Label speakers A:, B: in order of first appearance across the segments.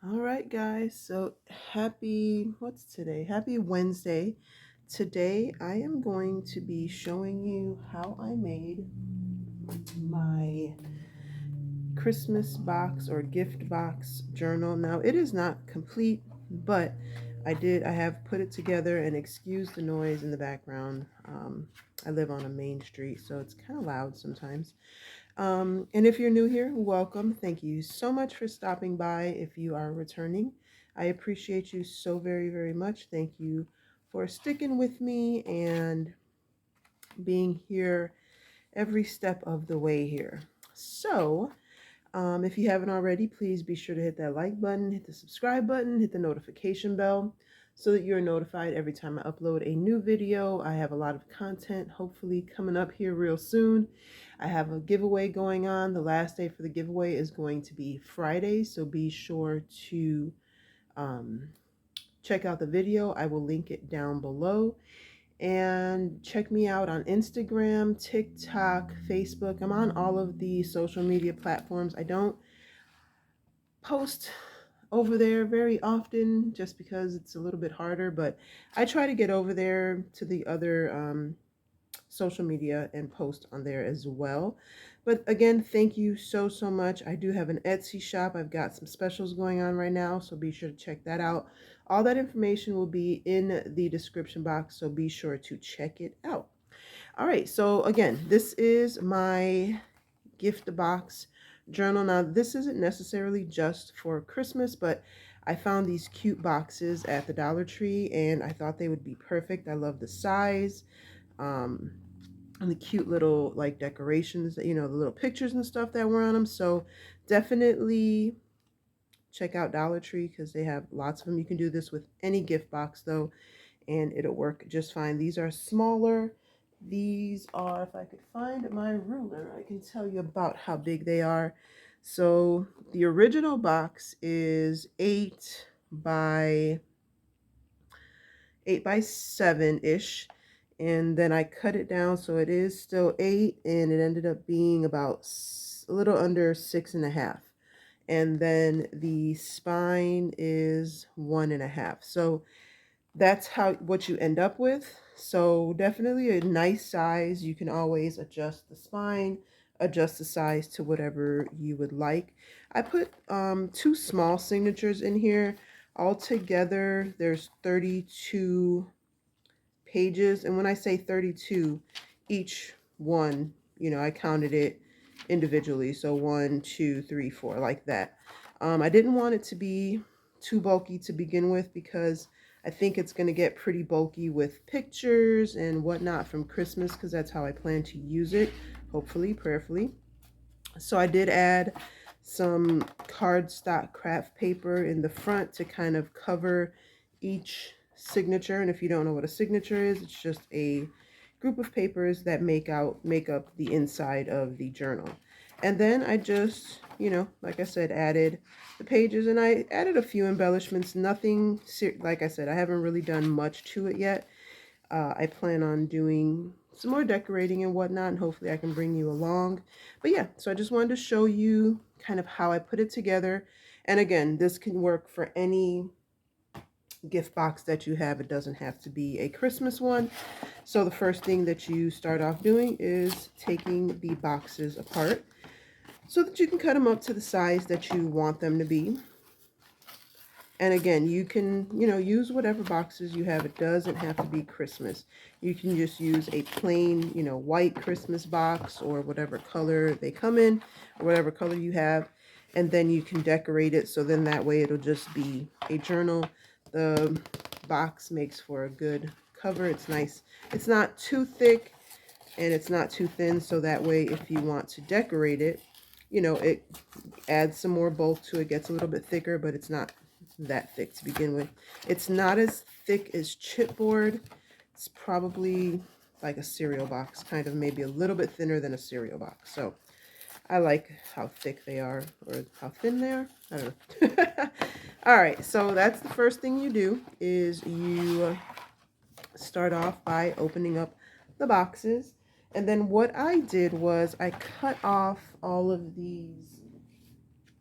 A: All right, guys. So what's today? Happy Wednesday. Today I am going to be showing you how I made my Christmas box or gift box journal. Now, it is not complete, but I have put it together, and excuse the noise in the background. I live on a main street, so it's kind of loud sometimes. And if you're new here, welcome. Thank you so much for stopping by. If you are returning, I appreciate you so very, very much. Thank you for sticking with me and being here every step of the way here. So, if you haven't already, please be sure to hit that like button, hit the subscribe button, hit the notification bell so that you're notified every time I upload a new video. I have a lot of content hopefully coming up here real soon. I have a giveaway going on. The last day for the giveaway is going to be Friday, so be sure to um, check out the video. I will link it down below. And check me out on Instagram, TikTok, Facebook. I'm on all of the social media platforms. I don't post over there very often just because it's a little bit harder, but I try to get over there to the other social media and post on there as well. But again, thank you so much. I do have an Etsy shop. I've got some specials going on right now, so be sure to check that out. All that information will be in the description box, so be sure to check it out. All right, so again, this is my gift box journal. Now, this isn't necessarily just for Christmas, but I found these cute boxes at the Dollar Tree and I thought they would be perfect. I love the size, um, and the cute little like decorations, the little pictures and stuff that were on them. So definitely check out Dollar Tree because they have lots of them. You can do this with any gift box though, and it'll work just fine. These are smaller. These are, if I could find my ruler, I can tell you about how big they are. So the original box is 8 by 7-ish. And then I cut it down so it is still 8, and it ended up being about a little under 6.5. And then the spine is 1.5. So that's what you end up with. So definitely a nice size. You can always adjust the spine, adjust the size to whatever you would like. I put 2 small signatures in here. Altogether, there's 32 pages. And when I say 32, each one, I counted it individually. So 1, 2, 3, 4, like that. I didn't want it to be too bulky to begin with because I think it's going to get pretty bulky with pictures and whatnot from Christmas because that's how I plan to use it, hopefully, prayerfully. So I did add some cardstock craft paper in the front to kind of cover each signature. And if you don't know what a signature is, it's just a group of papers that make up the inside of the journal. And then I just, like I said, added the pages, and I added a few embellishments. Nothing, like I said, I haven't really done much to it yet. I plan on doing some more decorating and whatnot, and hopefully I can bring you along. But yeah, so I just wanted to show you kind of how I put it together. And again, this can work for any gift box that you have. It doesn't have to be a Christmas one. So the first thing that you start off doing is taking the boxes apart so that you can cut them up to the size that you want them to be. And again, you can, use whatever boxes you have. It doesn't have to be Christmas. You can just use a plain, white Christmas box or whatever color they come in or whatever color you have. And then you can decorate it. So then that way it'll just be a journal. The box makes for a good cover. It's nice. It's not too thick and it's not too thin. So that way if you want to decorate it, it adds some more bulk to it, gets a little bit thicker, but it's not that thick to begin with. It's not as thick as chipboard. It's probably like a cereal box, kind of maybe a little bit thinner than a cereal box. So I like how thick they are or how thin they are. I don't know. All right, so that's the first thing you do is you start off by opening up the boxes. And then what I did was I cut off all of these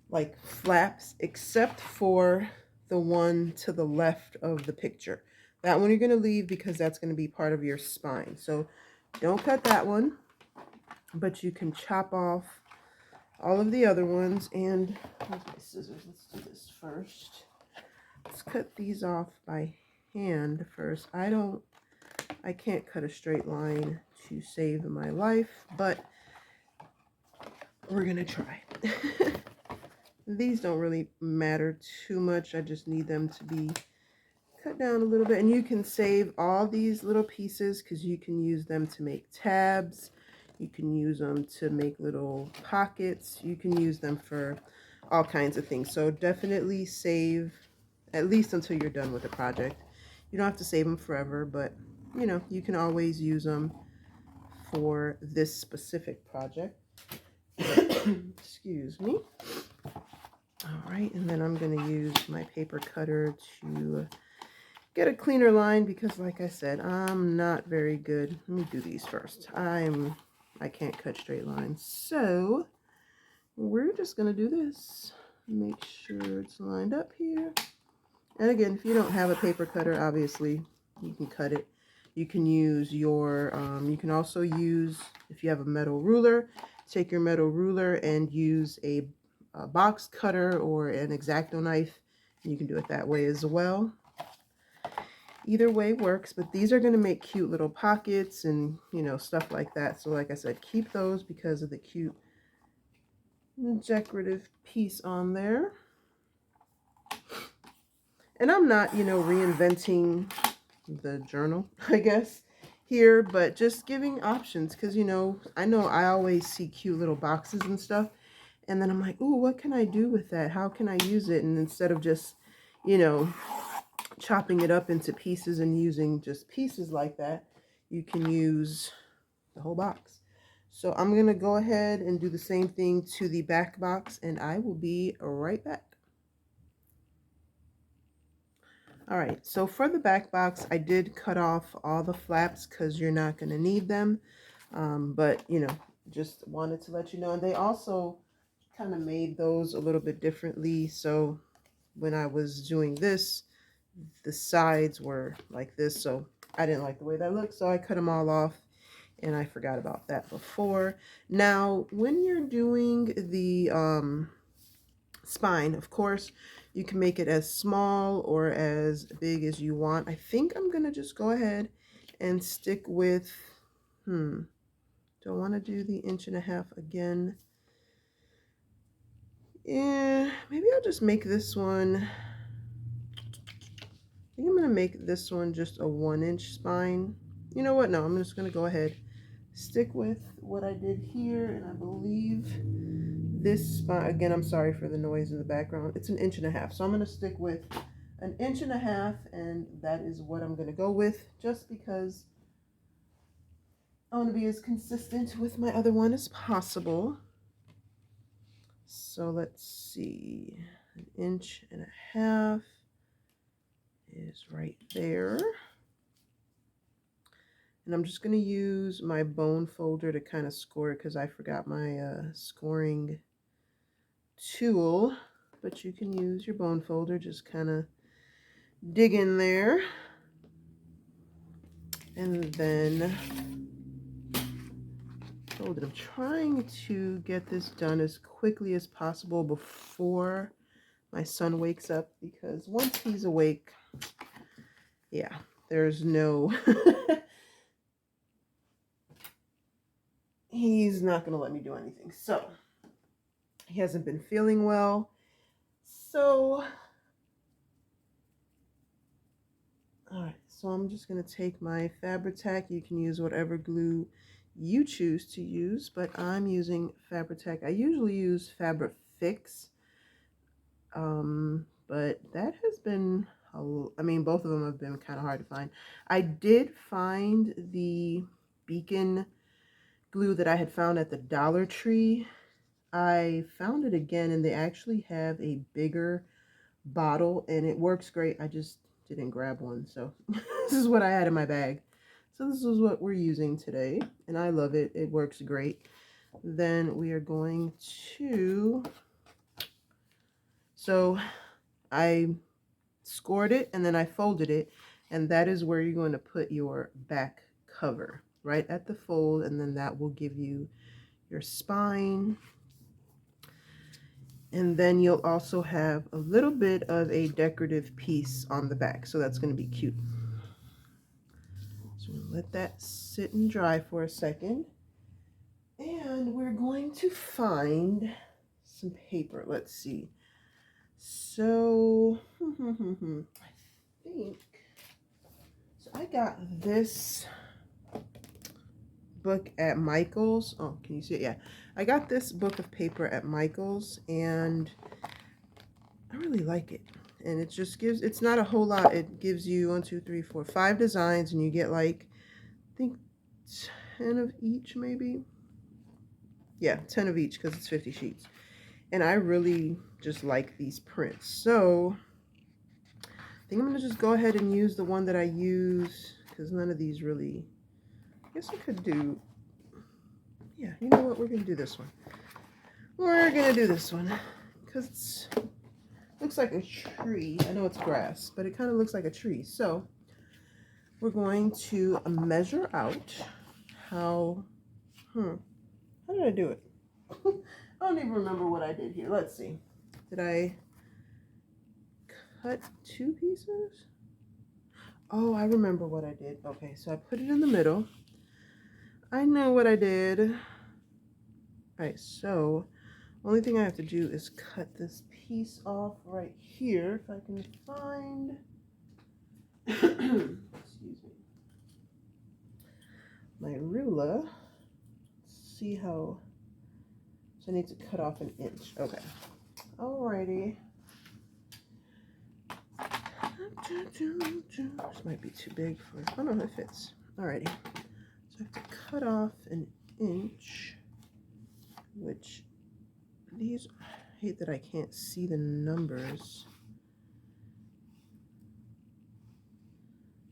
A: like flaps, except for the one to the left of the picture. That one you're going to leave because that's going to be part of your spine. So don't cut that one, but you can chop off all of the other ones. And where's my scissors? Let's do this first. Let's cut these off by hand first. I can't cut a straight line to save my life, but we're gonna try. These don't really matter too much. I just need them to be cut down a little bit. And you can save all these little pieces because you can use them to make tabs. You can use them to make little pockets. You can use them for all kinds of things. So definitely save at least until you're done with the project. You don't have to save them forever, but you know, you can always use them for this specific project. Excuse me. All right, and then I'm going to use my paper cutter to get a cleaner line because, like I said, I'm not very good. Let me do these first. I can't cut straight lines, so we're just going to do this. Make sure it's lined up here. And again, if you don't have a paper cutter, obviously you can cut it. You can use your, you can also use, if you have a metal ruler, take your metal ruler and use a box cutter or an X-Acto knife. You can do it that way as well. Either way works, but these are going to make cute little pockets and, you know, stuff like that. So like I said, keep those because of the cute decorative piece on there. And I'm not, you know, reinventing the journal, I guess, here, but just giving options because, you know I always see cute little boxes and stuff, and then I'm like, ooh, what can I do with that? How can I use it? And instead of just, you know, chopping it up into pieces and using just pieces like that, you can use the whole box. So I'm going to go ahead and do the same thing to the back box, and I will be right back. All right, so for the back box, I did cut off all the flaps because you're not going to need them. But, you know, just wanted to let you know. And they also kind of made those a little bit differently. So when I was doing this, the sides were like this. So I didn't like the way that looked. So I cut them all off. And I forgot about that before. Now, when you're doing the spine, of course, you can make it as small or as big as you want. I think I'm going to just go ahead and stick with, do I want to do the 1.5 inches again? Yeah, maybe I'll just make this one. I think I'm going to make this one just a 1-inch spine. You know what? No, I'm just going to go ahead, stick with what I did here, and I believe this spine, again, I'm sorry for the noise in the background, it's 1.5 inches. So I'm going to stick with 1.5 inches, and that is what I'm going to go with, just because I want to be as consistent with my other one as possible. So let's see, 1.5 inches is right there. And I'm just going to use my bone folder to kind of score it because I forgot my scoring tool. But you can use your bone folder, just kind of dig in there. And then hold it. I'm trying to get this done as quickly as possible before my son wakes up, because once he's awake, yeah, there's no he's not going to let me do anything. So he hasn't been feeling well. So all right, so I'm just going to take my Fabri-Tac. You can use whatever glue you choose to use, but I'm using Fabri-Tac. I usually use Fabri-Fix, but that has been, I mean, both of them have been kind of hard to find. I did find the Beacon glue that I had found at the Dollar Tree. I found it again, and they actually have a bigger bottle, and it works great. I just didn't grab one, so this is what I had in my bag. So this is what we're using today, and I love it. It works great. Then we are going to So I scored it and then I folded it, and that is where you're going to put your back cover, right at the fold, and then that will give you your spine. And then you'll also have a little bit of a decorative piece on the back, so that's going to be cute. So let that sit and dry for a second, and we're going to find some paper. Let's see. So I think so. I got this book at Michael's. Oh, can you see it? Yeah, I got this book of paper at Michael's, and I really like it. And it just gives, it's not a whole lot. It gives you 1, 2, 3, 4, 5 designs, and you get like, I think 10 of each, maybe. Yeah, 10 of each, because it's 50 sheets. And I really just like these prints. So I think I'm gonna just go ahead and use the one that I use, because none of these really, I guess I could do, yeah, you know what, we're gonna do this one. We're gonna do this one, because it's looks like a tree. I know it's grass, but it kind of looks like a tree. So we're going to measure out how did I do it? I don't even remember what I did here. Let's see. Did I cut 2 pieces? Oh, I remember what I did. Okay, so I put it in the middle. I know what I did. All right, so only thing I have to do is cut this piece off right here, if I can find excuse me, my ruler. Let's see how, so I need to cut off 1 inch. Okay, alrighty. This might be too big for, oh no, it fits. Alrighty, so I have to cut off 1 inch, which these, I hate that I can't see the numbers.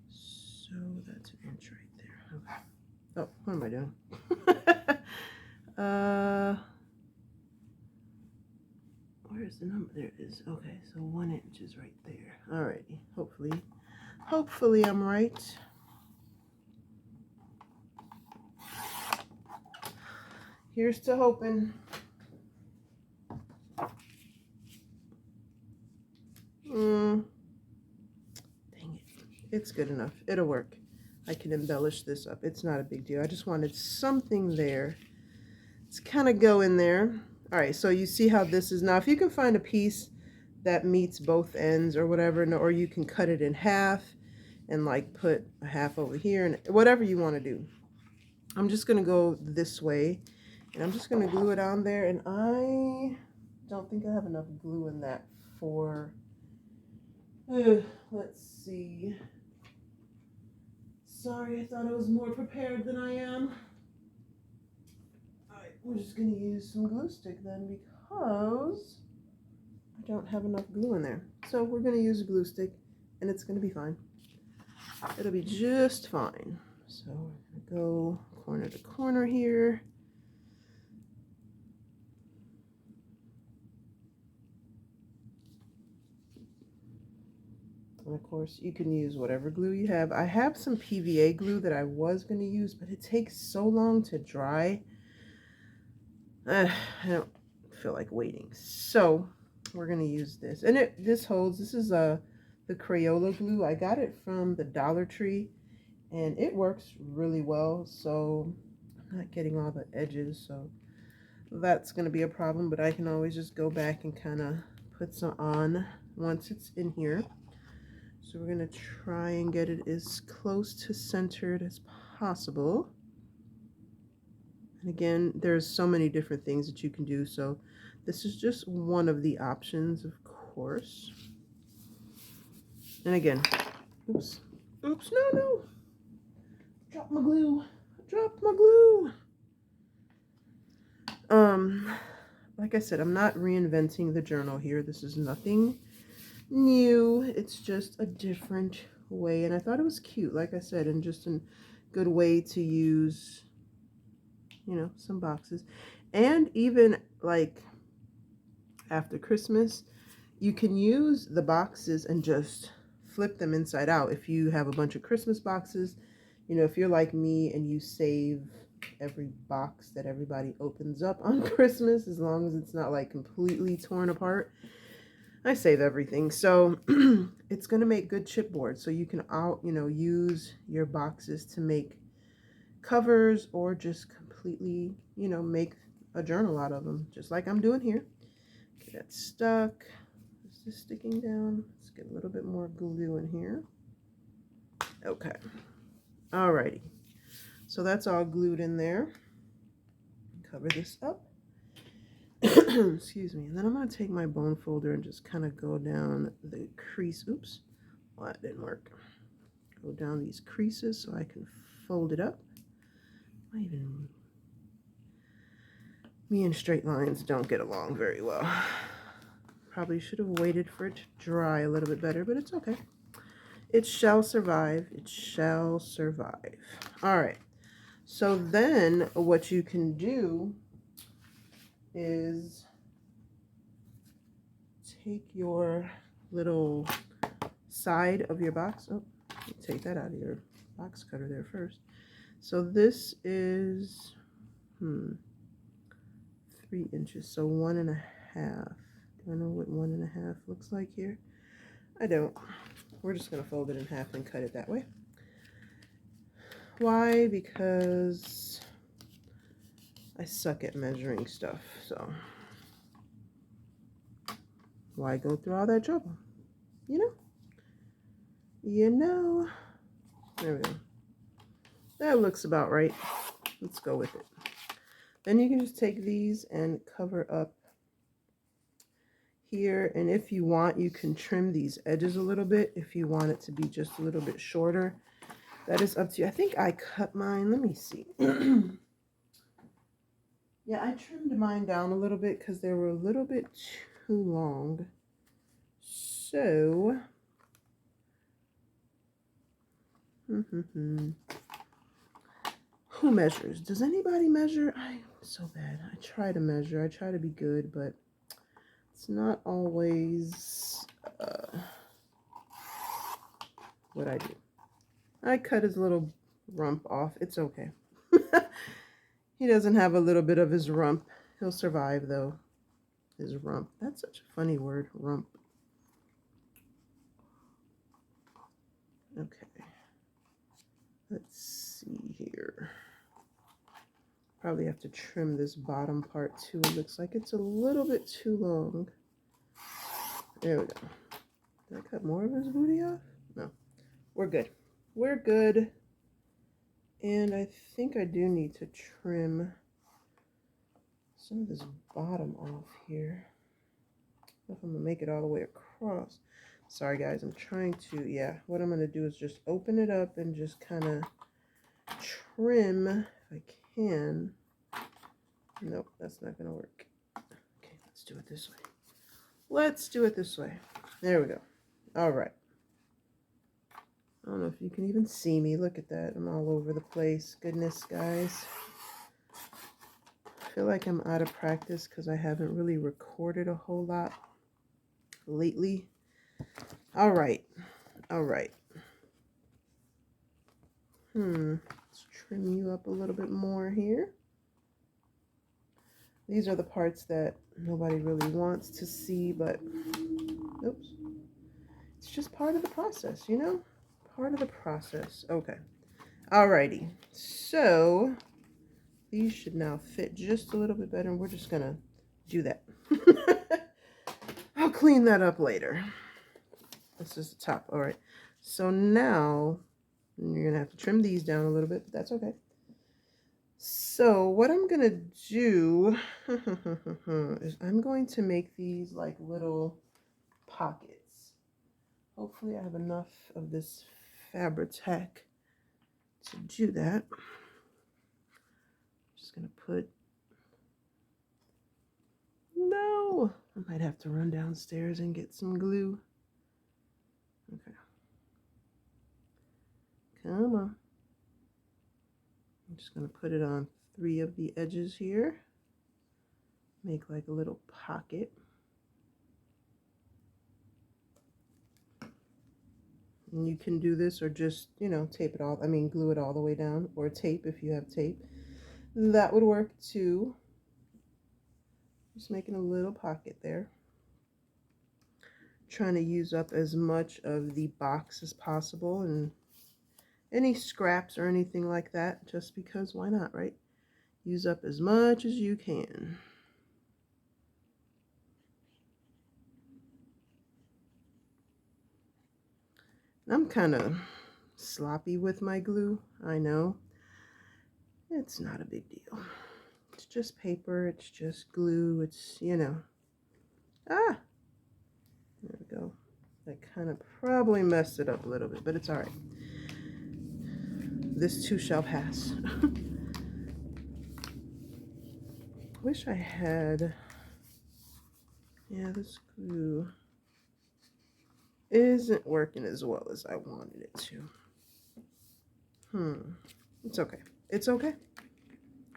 A: So that's 1 inch right there. Okay. Oh, what am I doing? Where's the number? There it is. Okay, so 1 inch is right there. Alrighty. Hopefully I'm right. Here's to hoping. Dang it. It's good enough. It'll work. I can embellish this up. It's not a big deal. I just wanted something there. It's kind of go in there. All right, so you see how this is now. If you can find a piece that meets both ends or whatever, or you can cut it in half and like put a half over here and whatever you want to do. I'm just going to go this way, and I'm just going to glue it on there, and I don't think I have enough glue in that for, let's see. Sorry, I thought I was more prepared than I am. Alright, we're just going to use some glue stick then, because I don't have enough glue in there. So we're going to use a glue stick, and it's going to be fine. It'll be just fine. So we're going to go corner to corner here. And of course, you can use whatever glue you have. I have some PVA glue that I was going to use, but it takes so long to dry. I don't feel like waiting. So we're going to use this. And this holds. This is the Crayola glue. I got it from the Dollar Tree, and it works really well. So I'm not getting all the edges, so that's going to be a problem, but I can always just go back and kind of put some on once it's in here. So we're going to try and get it as close to centered as possible. And again, there's so many different things that you can do, so this is just one of the options, of course. And again, oops, no, drop my glue, like I said, I'm not reinventing the journal here. This is nothing new. It's just a different way, and I thought it was cute, like I said, and just a good way to use, you know, some boxes. And even like after Christmas, You can use the boxes and just flip them inside out. If you have a bunch of Christmas boxes, you know, if you're like me and you save every box that everybody opens up on Christmas, as long as it's not like completely torn apart, I save everything. So it's going to make good chipboard. So you can you know, use your boxes to make covers or just completely, you know, make a journal out of them, just like I'm doing here. Okay, that's stuck. Is this sticking down? Let's get a little bit more glue in here. Okay. Alrighty. So that's all glued in there. Cover this up. Excuse me. And then I'm going to take my bone folder and just kind of go down the crease. Oops. Well, that didn't work. Go down these creases so I can fold it up. Me and straight lines don't get along very well. Probably should have waited for it to dry a little bit better, but it's okay. It shall survive. It shall survive. All right. So then what you can do is take your little side of your box. Oh, take that out of your box cutter there first. So this is 3 inches, so 1.5. Do I know what 1.5 looks like here? I don't. We're just going to fold it in half and cut it that way. Why? Because I suck at measuring stuff, so why go through all that trouble? You know? You know. There we go. That looks about right. Let's go with it. Then you can just take these and cover up here, and if you want, you can trim these edges a little bit if you want it to be just a little bit shorter. That is up to you. I think I cut mine. Let me see. Yeah, I trimmed mine down a little bit because they were a little bit too long. So, who measures? Does anybody measure? I'm so bad. I try to measure. I try to be good, but it's not always what I do. I cut his little rump off. It's okay. He doesn't have a little bit of his rump. He'll survive, though. His rump. That's such a funny word, rump. Okay. Let's see here. Probably have to trim this bottom part, too. It looks like it's a little bit too long. There we go. Did I cut more of his booty off? No. We're good. We're good. And I think I do need to trim some of this bottom off here. I don't know if I'm going to make it all the way across. Sorry, guys. I'm trying to, yeah. What I'm going to do is just open it up and just kind of trim if I can. Nope, that's not going to work. Okay, let's do it this way. Let's do it this way. There we go. All right. I don't know if you can even see me. Look at that. I'm all over the place. Goodness, guys. I feel like I'm out of practice because I haven't really recorded a whole lot lately. All right. All right. Let's trim you up a little bit more here. These are the parts that nobody really wants to see, but oops. It's just part of the process, you know? Part of the process. Okay. Alrighty. So these should now fit just a little bit better, and we're just gonna do that. I'll clean that up later. This is the top. All right. So now you're gonna have to trim these down a little bit, but that's okay. So what I'm gonna do is I'm going to make these like little pockets. Hopefully I have enough of this Fabri-Tac to do that. Just gonna put, no, I might have to run downstairs and get some glue. Okay. Come on. I'm just gonna put it on 3 of the edges here. Make like a little pocket. And you can do this or just, you know, tape it all. I mean, glue it all the way down, or tape if you have tape. That would work too. Just making a little pocket there. Trying to use up as much of the box as possible, and any scraps or anything like that, just because why not, right? Use up as much as you can. I'm kind of sloppy with my glue, I know. It's not a big deal. It's just paper, it's just glue, it's, you know. Ah! There we go. That kind of probably messed it up a little bit, but it's all right. This too shall pass. Wish I had, yeah, this glue isn't working as well as I wanted it to. It's okay. It's okay.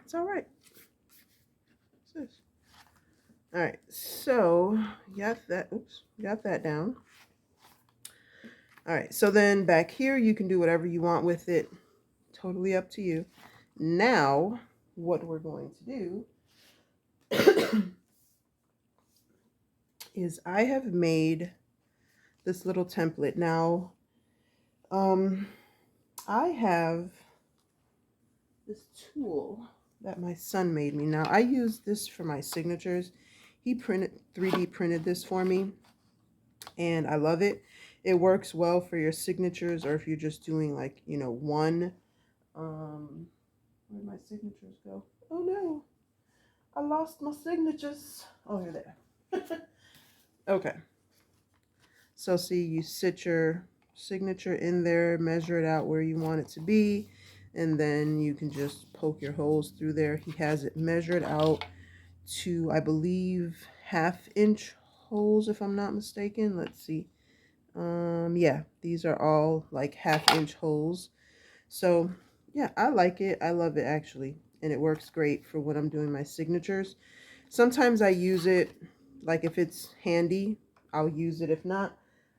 A: It's all right. What's this? All right, so got that. Oops, got that down. All right, so then back here, you can do whatever you want with it. Totally up to you. Now, what we're going to do is I have made this little template. Now, I have this tool that my son made me. Now, I use this for my signatures. He 3D printed this for me, and I love it. It works well for your signatures, or if you're just doing like, you know, one. Where'd my signatures go? Oh no, I lost my signatures. Oh, here they are. Okay. So see, you sit your signature in there, measure it out where you want it to be, and then you can just poke your holes through there. He has it measured out to, I believe, 1/2 inch holes, if I'm not mistaken. Let's see. Yeah, these are all like 1/2 inch holes. So yeah, I like it. I love it actually. And it works great for when I'm doing my signatures. Sometimes I use it, like if it's handy, I'll use it. If not,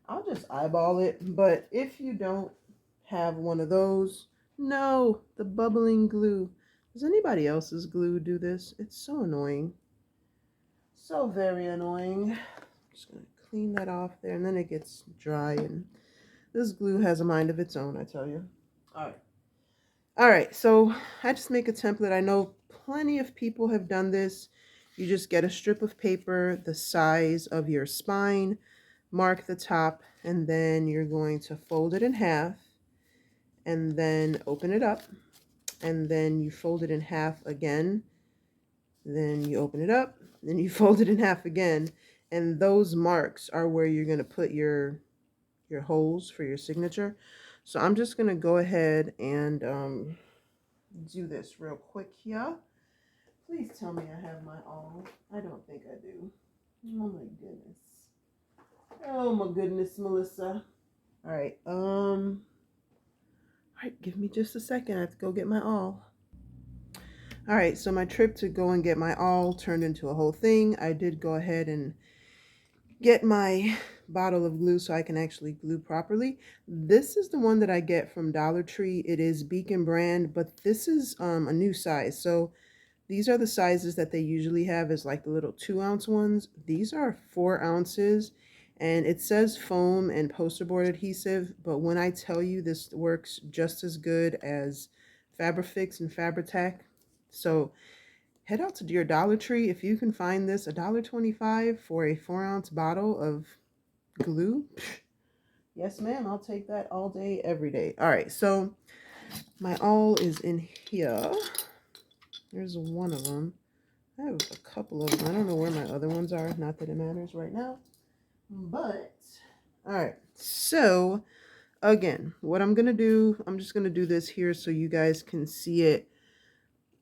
A: I'll just eyeball it. But if you don't have one of those, no, the bubbling glue. Does anybody else's glue do this? It's so annoying. So very annoying. Just gonna clean that off there, and then it gets dry, and this glue has a mind of its own, I tell you. All right, so I just make a template. I know plenty of people have done this. You just get a strip of paper the size of your spine, mark the top, and then you're going to fold it in half, and then open it up, and then you fold it in half again, then you open it up, then you fold it in half again, and those marks are where you're going to put your holes for your signature. So I'm just going to go ahead and do this real quick here. Please tell me I have my all. I don't think I do. Oh my goodness. Oh my goodness, Melissa. All right. All right, give me just a second. I have to go get my all. All right, so my trip to go and get my all turned into a whole thing. I did go ahead and get my bottle of glue so I can actually glue properly. This is the one that I get from Dollar Tree. It is Beacon brand, but this is a new size. So these are the sizes that they usually have, is like the little 2-ounce ones. These are 4 ounces, and it says foam and poster board adhesive, but when I tell you this works just as good as Fabrifix and Fabri-Tac. So head out to your Dollar Tree. If you can find this, $1.25 for a 4-ounce bottle of glue. Yes, ma'am, I'll take that all day, every day. All right, so my all is in here. There's one of them. I have a couple of them. I don't know where my other ones are. Not that it matters right now. But, all right. So, again, what I'm going to do, I'm just going to do this here so you guys can see it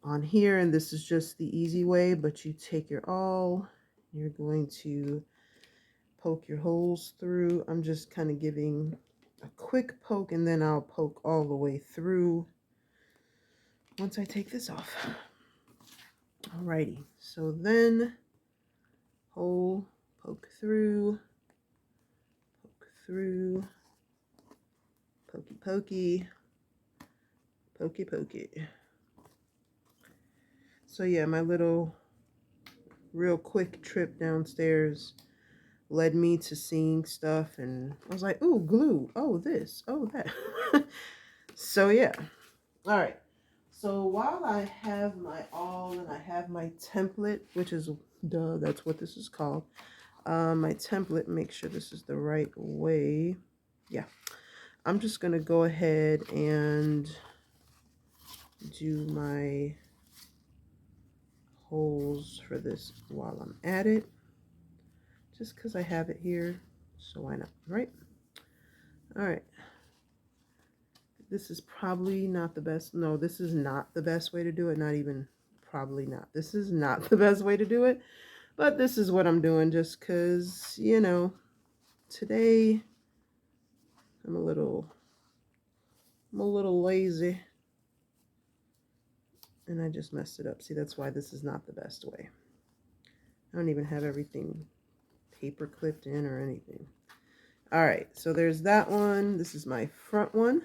A: on here. And this is just the easy way. But you take your awl. You're going to poke your holes through. I'm just kind of giving a quick poke, and then I'll poke all the way through once I take this off. Alrighty, so then hole, poke through, Pokey, pokey. Pokey, pokey. So yeah, my little real quick trip downstairs led me to seeing stuff, and I was like, ooh, glue. Oh, this. Oh, that. So yeah. All right. So while I have my awl and I have my template, which is, duh, that's what this is called. My template, make sure this is the right way. Yeah. I'm just going to go ahead and do my holes for this while I'm at it. Just because I have it here. So why not, right? All right. This is probably not the best. No, this is not the best way to do it. Not even probably not. This is not the best way to do it. But this is what I'm doing just because, you know, today I'm a little lazy. And I just messed it up. See, that's why this is not the best way. I don't even have everything paper clipped in or anything. All right, so there's that one. This is my front one.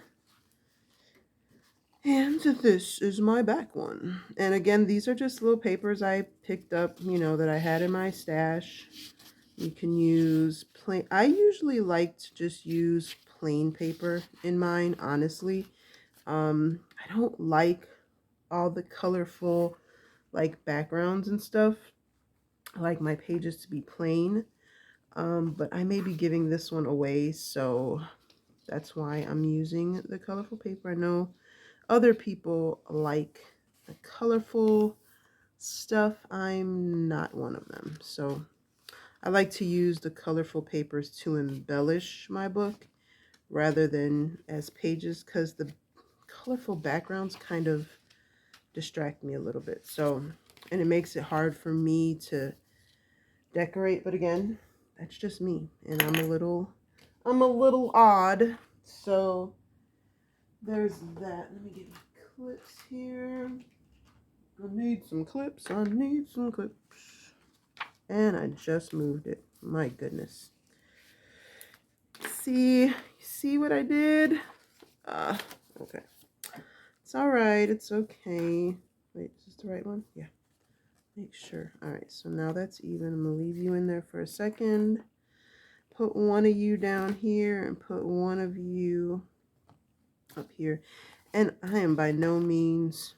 A: And this is my back one. And again, these are just little papers I picked up, you know, that I had in my stash. You can use plain. I usually like to just use plain paper in mine, honestly. I don't like all the colorful, like, backgrounds and stuff. I like my pages to be plain. But I may be giving this one away, so that's why I'm using the colorful paper. I know other people like the colorful stuff. I'm not one of them. So I like to use the colorful papers to embellish my book rather than as pages, because the colorful backgrounds kind of distract me a little bit. So, and it makes it hard for me to decorate. But again, that's just me, and I'm a little odd. So there's that. Let me get my clips here. I need some clips. I need some clips. And I just moved it. My goodness. See what I did? Okay. It's all right. It's okay. Wait, is this the right one? Yeah. Make sure. All right. So now that's even. I'm going to leave you in there for a second. Put one of you down here and put one of you up here. And I am by no means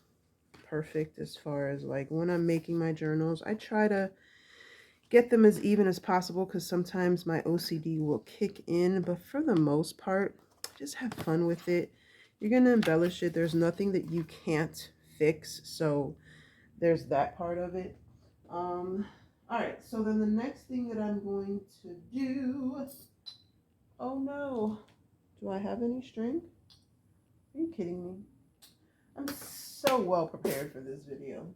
A: perfect as far as, like, when I'm making my journals. I try to get them as even as possible because sometimes my OCD will kick in, but for the most part, just have fun with it. You're going to embellish it. There's nothing that you can't fix, so there's that part of it. All right, so then the next thing that I'm going to do, oh no, do I have any string? Are you kidding me? I'm so well prepared for this video.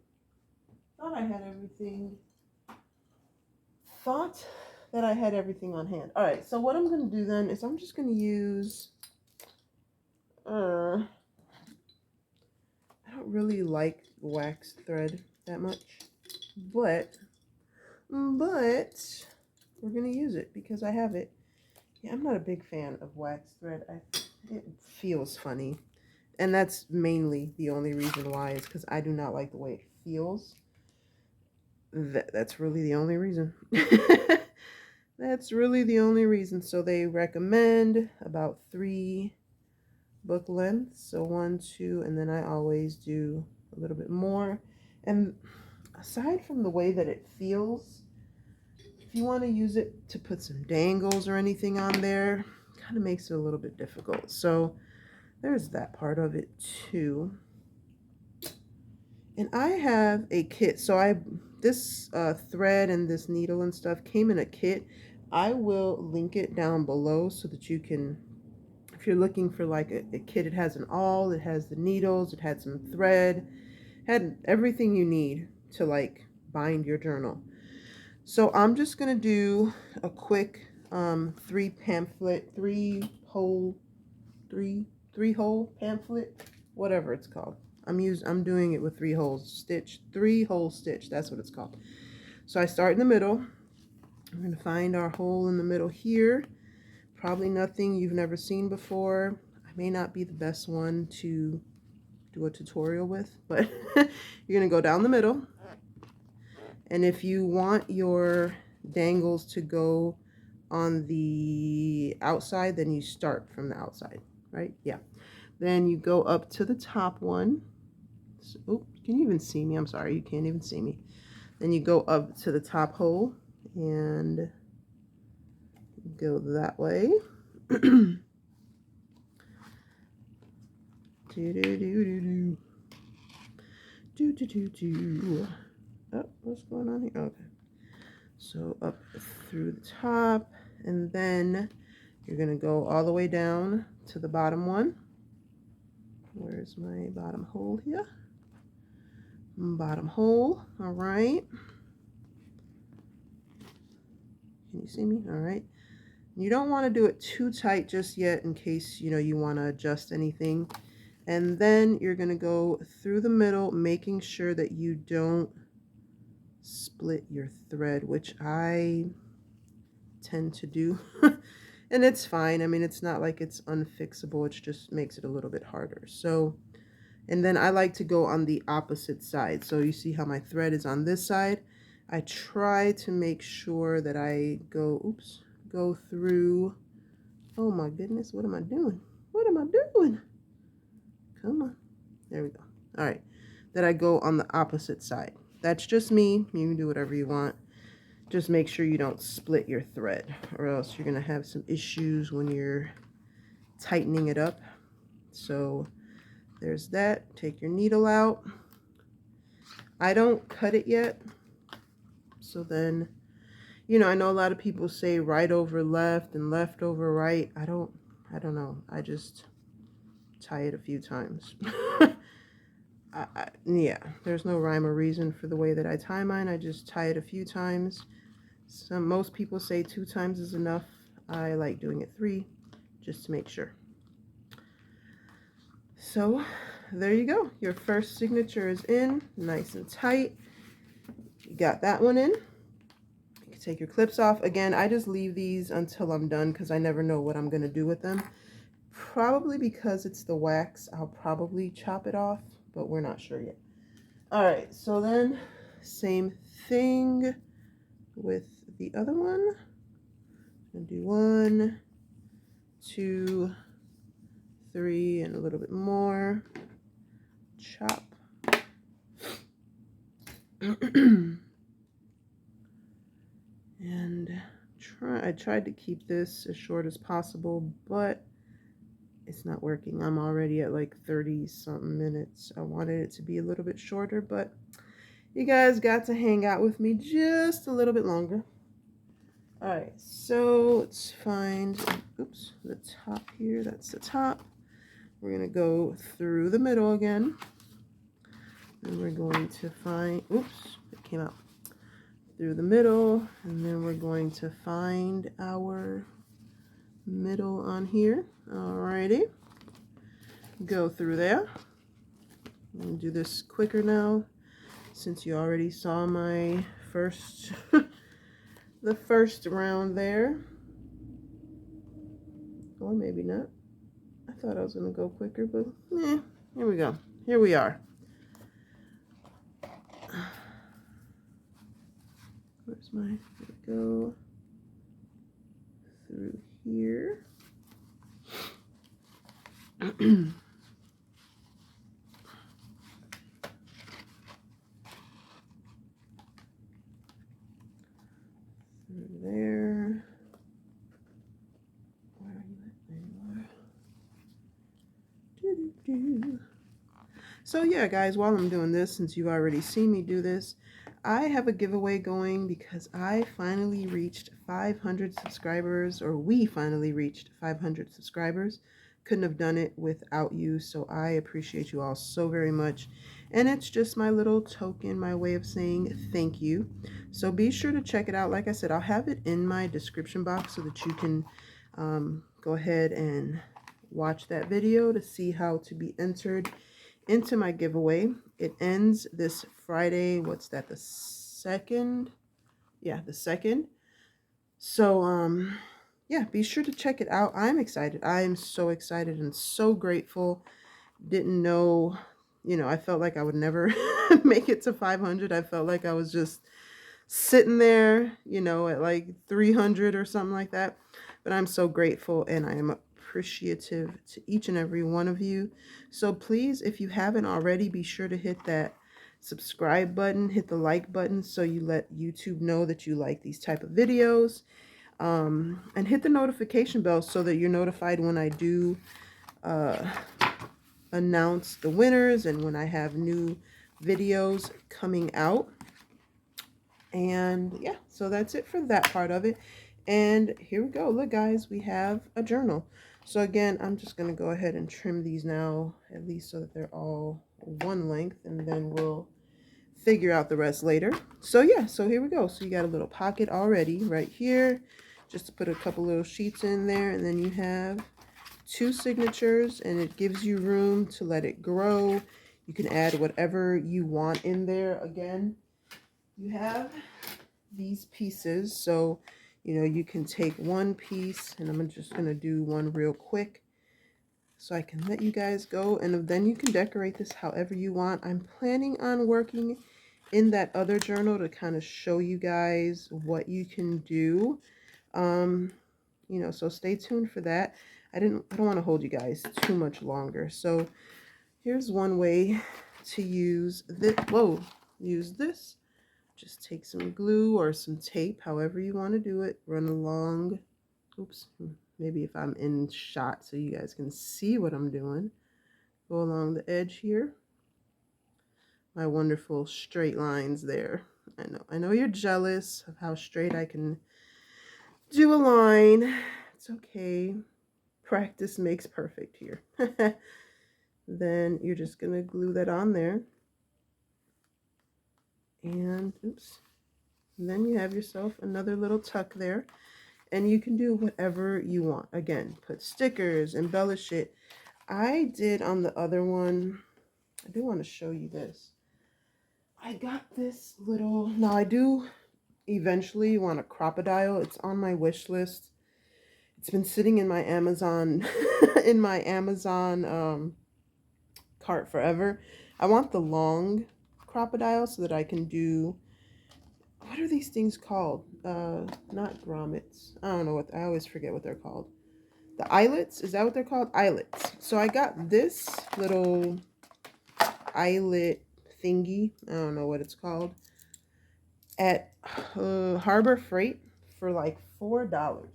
A: Thought I had everything. Thought that I had everything on hand. All right, so what I'm going to do then is I'm just going to use, I don't really like wax thread that much, but we're going to use it because I have it. Yeah, I'm not a big fan of wax thread. It feels funny. And that's mainly the only reason why, is because I do not like the way it feels. That's really the only reason. That's really the only reason. So they recommend about 3 book lengths. So 1, 2, and then I always do a little bit more. And aside from the way that it feels, if you want to use it to put some dangles or anything on there, it kind of makes it a little bit difficult. So there's that part of it too. And I have a kit. So this thread and this needle and stuff came in a kit. I will link it down below so that you can, if you're looking for like a kit, it has an awl, it has the needles, it had some thread, had everything you need to, like, bind your journal. So I'm just gonna do a quick 3 hole pamphlet, whatever it's called. I'm doing it with 3 holes, 3 hole stitch. That's what it's called. So I start in the middle. I'm going to find our hole in the middle here. Probably nothing you've never seen before. may not be the best one to do a tutorial with, but you're gonna go down the middle, and if you want your dangles to go on the outside, then you start from the outside, right? Yeah. Then you go up to the top one. So, oh, can you even see me? I'm sorry, you can't even see me. Then you go up to the top hole and go that way. Do, do, do, do, do. Do, do, do, do. Oh, what's going on here? Okay. So up through the top, and then you're going to go all the way down to the bottom one. Where's my bottom hole here? Bottom hole. All right. Can you see me? All right. You don't want to do it too tight just yet in case, you know, you want to adjust anything. And then you're going to go through the middle, making sure that you don't split your thread, which I tend to do. And it's fine. I mean, it's not like it's unfixable. It just makes it a little bit harder. So, and then I like to go on the opposite side. So you see how my thread is on this side. I try to make sure that I go through. Oh my goodness, what am I doing? What am I doing? Come on. There we go. All right. That I go on the opposite side. That's just me. You can do whatever you want. Just make sure you don't split your thread, or else you're going to have some issues when you're tightening it up. So there's that. Take your needle out. I don't cut it yet. So then, you know, I know a lot of people say right over left and left over right. I don't know. I just tie it a few times. Yeah, there's no rhyme or reason for the way that I tie mine. I just tie it a few times. Most people say 2 times is enough. I like doing it 3 just to make sure. So there you go. Your first signature is in, nice and tight. You got that one in. You can take your clips off. Again, I just leave these until I'm done because I never know what I'm going to do with them. Probably because it's the wax, I'll probably chop it off, but we're not sure yet. All right, so then same thing with the other one. I'm gonna do 1, 2, 3, and a little bit more. Chop. And I tried to keep this as short as possible, but it's not working. I'm already at like 30 something minutes. I wanted it to be a little bit shorter, but you guys got to hang out with me just a little bit longer. All right, so let's find, oops, the top here. That's the top. We're going to go through the middle again. And we're going to find, oops, it came out. Through the middle, and then we're going to find our middle on here. Alrighty, go through there. I'm gonna do this quicker now since you already saw my first the first round there, or maybe not. I thought I was gonna go quicker, but here we go. Here we are. Where's my, here we go, through here. Through there. Where are you at? There you are. So yeah, guys, while I'm doing this, since you've already seen me do this, I have a giveaway going because I finally reached 500 subscribers, or we finally reached 500 subscribers. Couldn't have done it without you, so I appreciate you all so very much. And it's just my little token, my way of saying thank you. So be sure to check it out. Like I said, I'll have it in my description box so that you can go ahead and watch that video to see how to be entered into my giveaway. It ends this Friday. What's that, the 2nd? Yeah, the 2nd. So yeah, be sure to check it out. I'm excited. I am so excited and so grateful. Didn't know, I felt like I would never make it to 500. I felt like I was just sitting there, at like 300 or something like that. But I'm so grateful and I am appreciative to each and every one of you. So please, if you haven't already, be sure to hit that subscribe button, hit the like button so you let YouTube know that you like these type of videos. And hit the notification bell so that you're notified when I do uh, announce the winners and when I have new videos coming out. And yeah, so that's it for that part of it. And here we go. Look, guys, we have a journal. So again, I'm just going to go ahead and trim these now, at least so that they're all one length, and then we'll figure out the rest later. So yeah, so here we go. So you got a little pocket already right here, just to put a couple little sheets in there, and then you have 2 signatures, and it gives you room to let it grow. You can add whatever you want in there. Again, you have these pieces, so you can take one piece, and I'm just gonna do one real quick so I can let you guys go, and then you can decorate this however you want. I'm planning on working in that other journal to kind of show you guys what you can do. So stay tuned for that. I don't want to hold you guys too much longer. So here's one way to use this. Whoa, use this. Just take some glue or some tape, however you want to do it. Run along. Oops. Maybe if I'm in shot so you guys can see what I'm doing. Go along the edge here. My wonderful straight lines there. I know you're jealous of how straight I can do a line. It's okay. Practice makes perfect here. Then you're just going to glue that on there. And oops. And then you have yourself another little tuck there. And you can do whatever you want. Again, put stickers, embellish it. I did on the other one. I do want to show you this. I got this little, now I do eventually want a crocodile. It's on my wish list. It's been sitting in my Amazon in my Amazon cart forever. I want the long crocodile so that I can do, what are these things called? Not grommets. I don't know what, I always forget what they're called. The eyelets, is that what they're called? Eyelets. So I got this little eyelet thingy, I don't know what it's called, at Harbor Freight for like $4.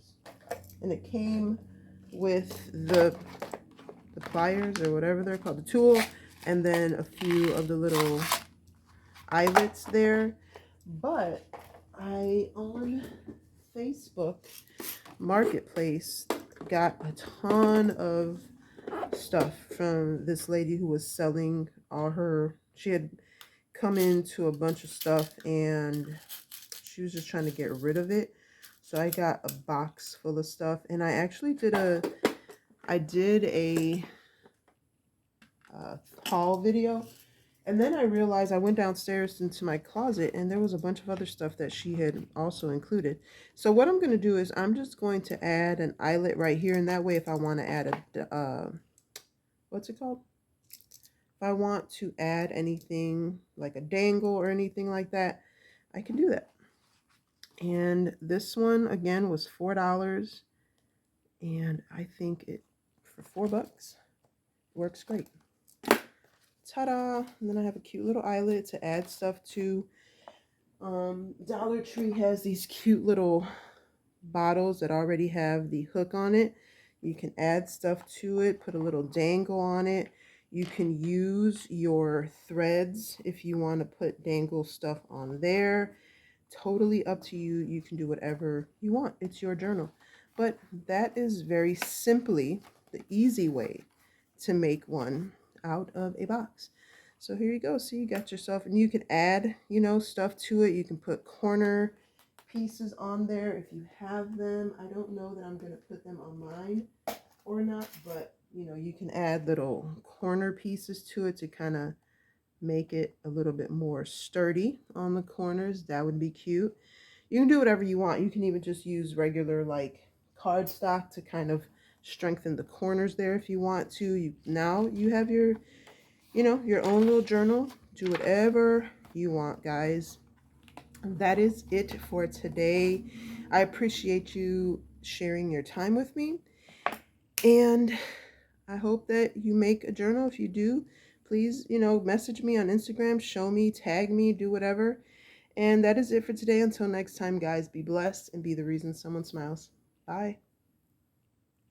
A: And it came with the pliers or whatever they're called, the tool, and then a few of the little eyelets there. But I, on Facebook Marketplace, got a ton of stuff from this lady who was selling all her, she had come into a bunch of stuff and she was just trying to get rid of it. So I got a box full of stuff, and I actually did a haul video, and then I realized I went downstairs into my closet and there was a bunch of other stuff that she had also included. So what I'm going to do is I'm just going to add an eyelet right here, and that way if I want to add a what's it called? If I want to add anything like a dangle or anything like that, I can do that. And this one again was $4, and I think it for $4 works great. Ta-da! And then I have a cute little eyelet to add stuff to. Dollar Tree has these cute little bottles that already have the hook on it. You can add stuff to it, put a little dangle on it. You can use your threads if you want to put dangle stuff on there. Totally up to you. You can do whatever you want. It's your journal. But that is very simply the easy way to make one out of a box. So here you go. So you got yourself, and you can add, stuff to it. You can put corner pieces on there if you have them. I don't know that I'm going to put them on mine or not, but you can add little corner pieces to it to kind of make it a little bit more sturdy on the corners. That would be cute. You can do whatever you want. You can even just use regular like cardstock to kind of strengthen the corners there if you want to. Now you have your, your own little journal. Do whatever you want, guys. That is it for today. I appreciate you sharing your time with me, and I hope that you make a journal. If you do, please, message me on Instagram, show me, tag me, do whatever. And that is it for today. Until next time, guys, be blessed and be the reason someone smiles. Bye.